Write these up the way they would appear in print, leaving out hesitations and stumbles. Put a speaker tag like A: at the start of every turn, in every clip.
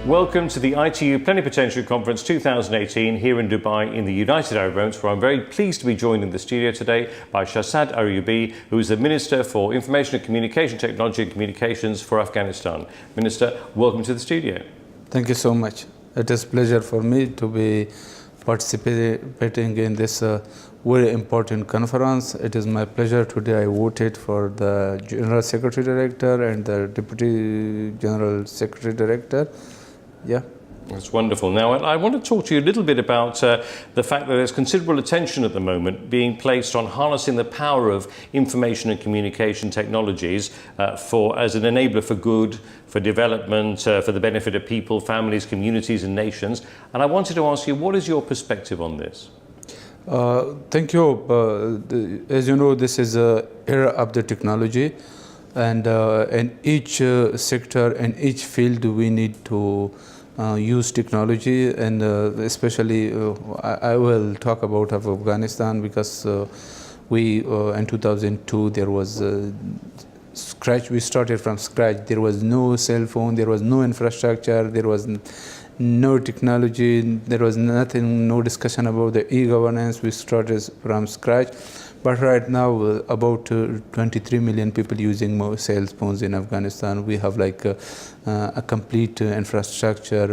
A: Welcome to the ITU Plenipotentiary Conference 2018 here in Dubai in the United Arab Emirates, where I'm very pleased to be joined in the studio today by Shahzad Aryobee, who is the Minister for Information and Communication Technology and Communications for Afghanistan. Minister, welcome to the studio.
B: Thank you so much. It is a pleasure for me to be participating in this very important conference. It is my pleasure today. I voted for the General Secretary Director and the Deputy General Secretary Director. Yeah.
A: That's wonderful. Now, I want to talk to you a little bit about the fact that there's considerable attention at the moment being placed on harnessing the power of information and communication technologies as an enabler for good, for development, for the benefit of people, families, communities and nations. And I wanted to ask you, what is your perspective on this?
B: Thank you. As you know, this is an era of the technology, and in each sector and each field we need to use technology, and especially I will talk about Afghanistan, because we in 2002 there was scratch. We started from scratch. There was no cell phone, there was no infrastructure, there was no technology, there was nothing, no discussion about the e-governance. We started from scratch. But right now, about 23 million people using cell phones in Afghanistan. We have like a complete infrastructure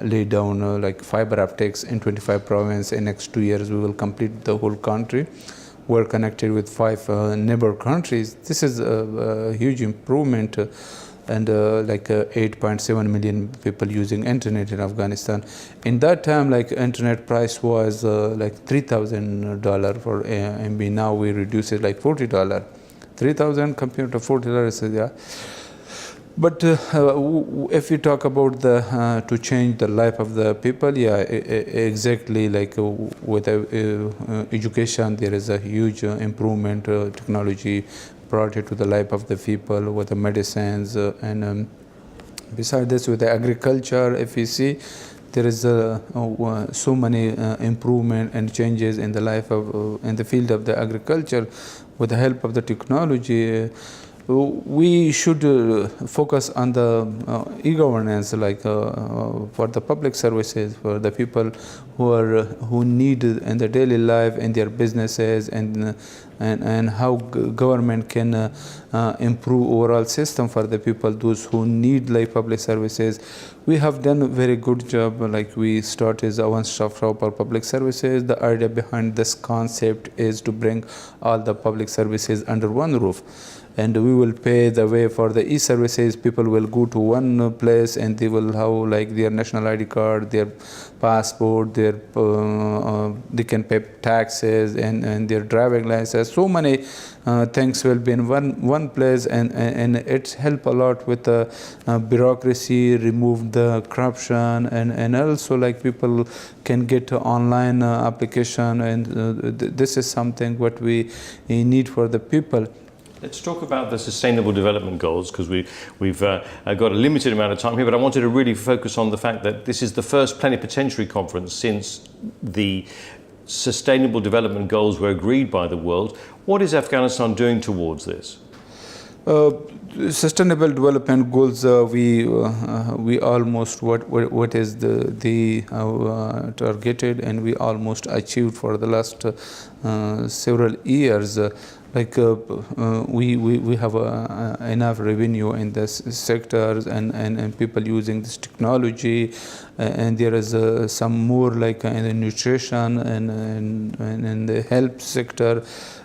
B: laid down, like fiber optics in 25 provinces. In next 2 years, we will complete the whole country. We're connected with 5 neighbor countries. This is a huge improvement. And like 8.7 million people using internet in Afghanistan. In that time, like internet price was like $3,000 for MB. Now we reduce it like $40. 3,000 compared to $40, yeah. But if we talk about the to change the life of the people, yeah, exactly. Like with education, there is a huge improvement. Technology brought it to the life of the people with the medicines, and besides this, with the agriculture, if you see, there is so many improvement and changes in the life of in the field of the agriculture with the help of the technology. We should focus on the e-governance, like for the public services, for the people who need in their daily life, in their businesses, and how government can improve overall system for the people, those who need like public services. We have done a very good job. Like we started a one-stop shop for public services. The idea behind this concept is to bring all the public services under one roof. And we will pay the way for the e-services. People will go to one place and they will have like their national ID card, their passport, they can pay taxes and their driving license. So many things will be in one place, and it's help a lot with the bureaucracy, remove the corruption, and also like people can get online application, and this is something what we need for the people.
A: Let's talk about the Sustainable Development Goals, because we've got a limited amount of time here, but I wanted to really focus on the fact that this is the first plenipotentiary conference since the Sustainable Development Goals were agreed by the world. What is Afghanistan doing towards this?
B: Sustainable Development Goals, we almost what is the targeted, and we almost achieved for the last several years. Like we have enough revenue in this sectors, and people using this technology, and there is some more like in the nutrition and in the health sector.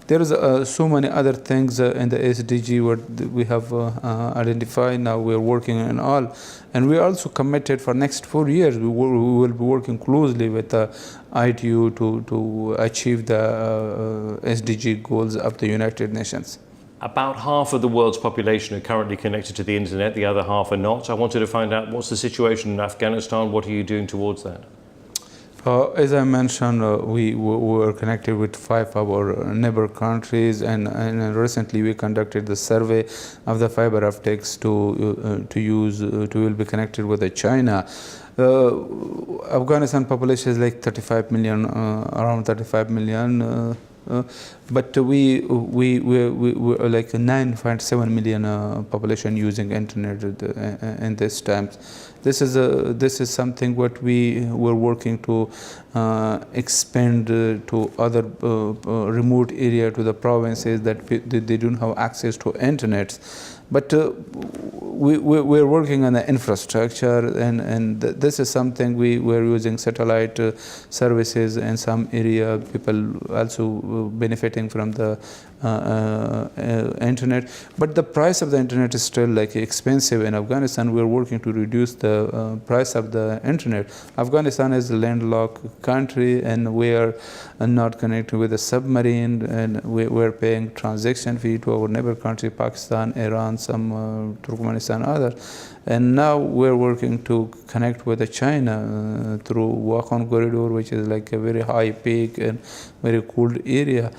B: There is so many other things in the SDG what we have identified. Now we are working on all, and we are also committed for next 4 years. We will be working closely with the ITU to achieve the SDG goals of the United Nations.
A: About half of the world's population are currently connected to the internet, the other half are not. I wanted to find out, what's the situation in Afghanistan? What are you doing towards that?
B: As I mentioned, we were connected with 5 of our neighbor countries, and recently we conducted the survey of the fiber optics to will be connected with China. Afghanistan population is like 35 million, around 35 million. But we are like 9.7 million population using internet in this times. this is something what we were working to expand to other remote area, to the provinces that they don't have access to internet. But we're working on the infrastructure, and this is something we're using satellite services in some area. People also benefiting from the internet. But the price of the internet is still like expensive in Afghanistan. We're working to reduce the price of the internet. Afghanistan is a landlocked country, and we are not connected with a submarine, and we're paying transaction fee to our neighbor country, Pakistan, Iran, some Turkmenistan, other. And now we're working to connect with China through Wakhan corridor, which is like a very high peak and very cold area.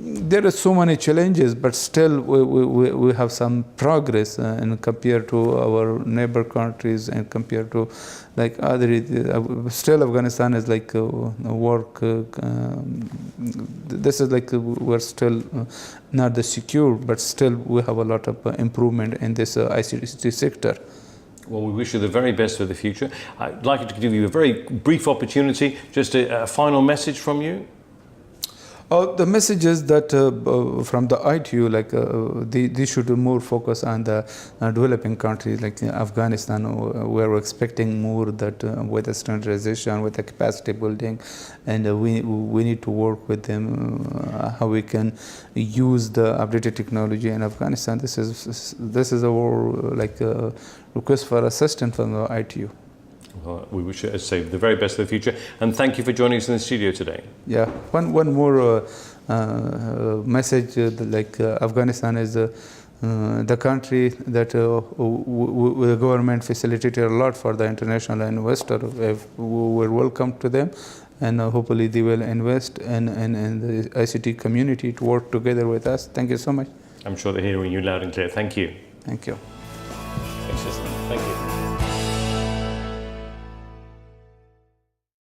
B: There are so many challenges, but still we have some progress, and compared to our neighbor countries and compared to like other, still Afghanistan is like work. This is like we're still not the secure, but still we have a lot of improvement in this ICT sector.
A: Well, we wish you the very best for the future. I'd like to give you a very brief opportunity, just a final message from you.
B: The message is that from the ITU, like they should more focus on the developing countries like Afghanistan, where we're expecting more that with the standardization, with the capacity building, and we need to work with them how we can use the updated technology in Afghanistan. This is our like request for assistance from the ITU.
A: Well, we wish you, as I say, the very best for the future, and thank you for joining us in the studio today.
B: Yeah, one more message, like Afghanistan is the country that the government facilitated a lot for the international investor. We're welcome to them, and hopefully they will invest in the ICT community to work together with us. Thank you so much.
A: I'm sure they're hearing you loud and clear. Thank you.
B: Thank you.
A: Thank you.